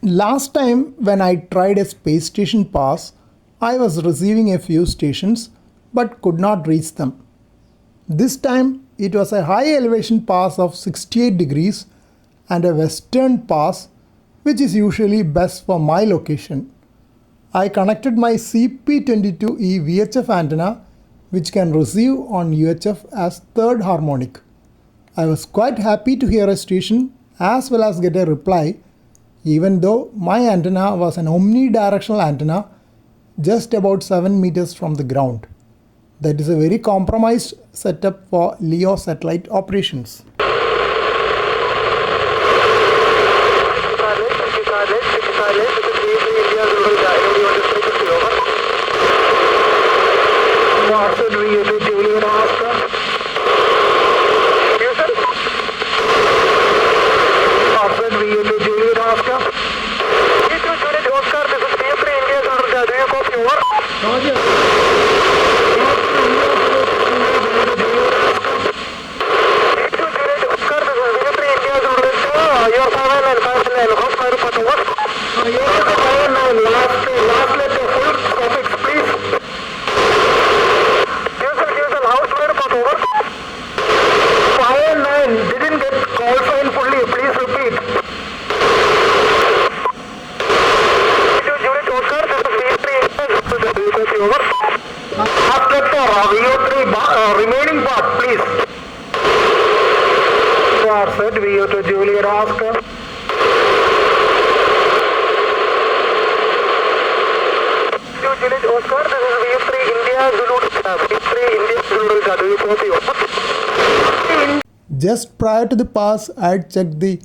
Last time when I tried a space station pass, I was receiving a few stations but could not reach them. This time it was a high elevation pass of 68 degrees and a western pass, which is usually best for my location. I connected my CP22E VHF antenna, which can receive on UHF as third harmonic. I was quite happy to hear a station as well as get a reply, even though my antenna was an omnidirectional antenna just about 7 meters from the ground. That is a very compromised setup for LEO satellite operations. Remaining part, please. Set VO2 Juliet Oscar. Juliet Oscar, this is V3 India Zulu. V3 India Zulu. Do you copy? Just prior to the pass, I had checked the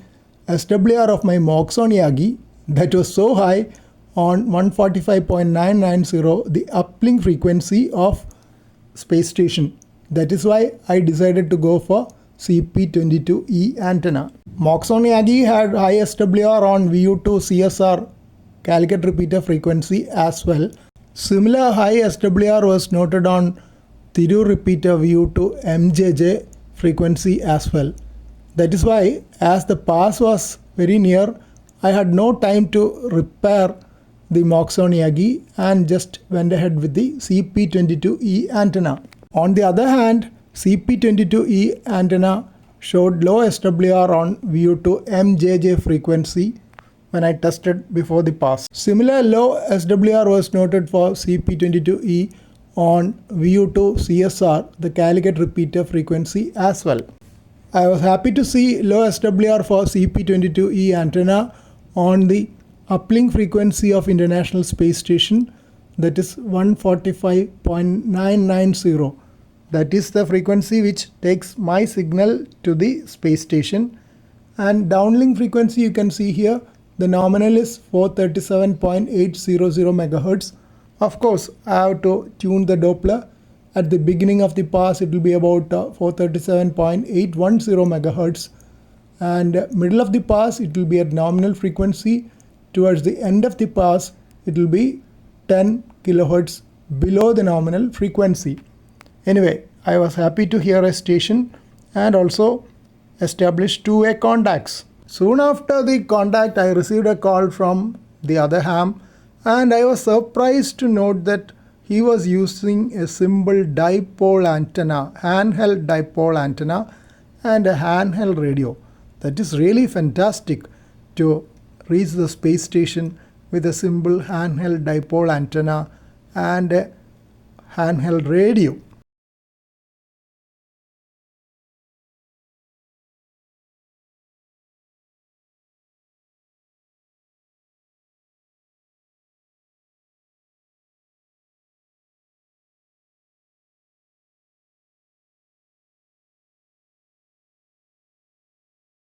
SWR of my Moxon Yagi. That was so high on 145.990, the uplink frequency of space station. That is why I decided to go for CP22E antenna. Moxon Yagi had high SWR on VU2 CSR Calicut repeater frequency as well. Similar high SWR was noted on Thiru repeater VU2 MJJ frequency as well. That is why, as the pass was very near, I had no time to repair the Moxon Yagi and just went ahead with the CP22E antenna. On the other hand, CP22E antenna showed low SWR on VU2 MJJ frequency when I tested before the pass. Similar low SWR was noted for CP22E on VU2 CSR, the Calicut repeater frequency as well. I was happy to see low SWR for CP22E antenna on the uplink frequency of International Space Station, that is 145.990. That is the frequency which takes my signal to the space station. And downlink frequency you can see here, the nominal is 437.800 MHz. Of course, I have to tune the Doppler. At the beginning of the pass, it will be about 437.810 MHz. And middle of the pass, it will be at nominal frequency. Towards the end of the pass, it will be 10 kHz below the nominal frequency. Anyway, I was happy to hear a station and also establish two-way contacts. Soon after the contact, I received a call from the other ham, and I was surprised to note that he was using a simple dipole antenna, handheld dipole antenna, and a handheld radio. That is really fantastic to reach the space station with a simple handheld dipole antenna and a handheld radio.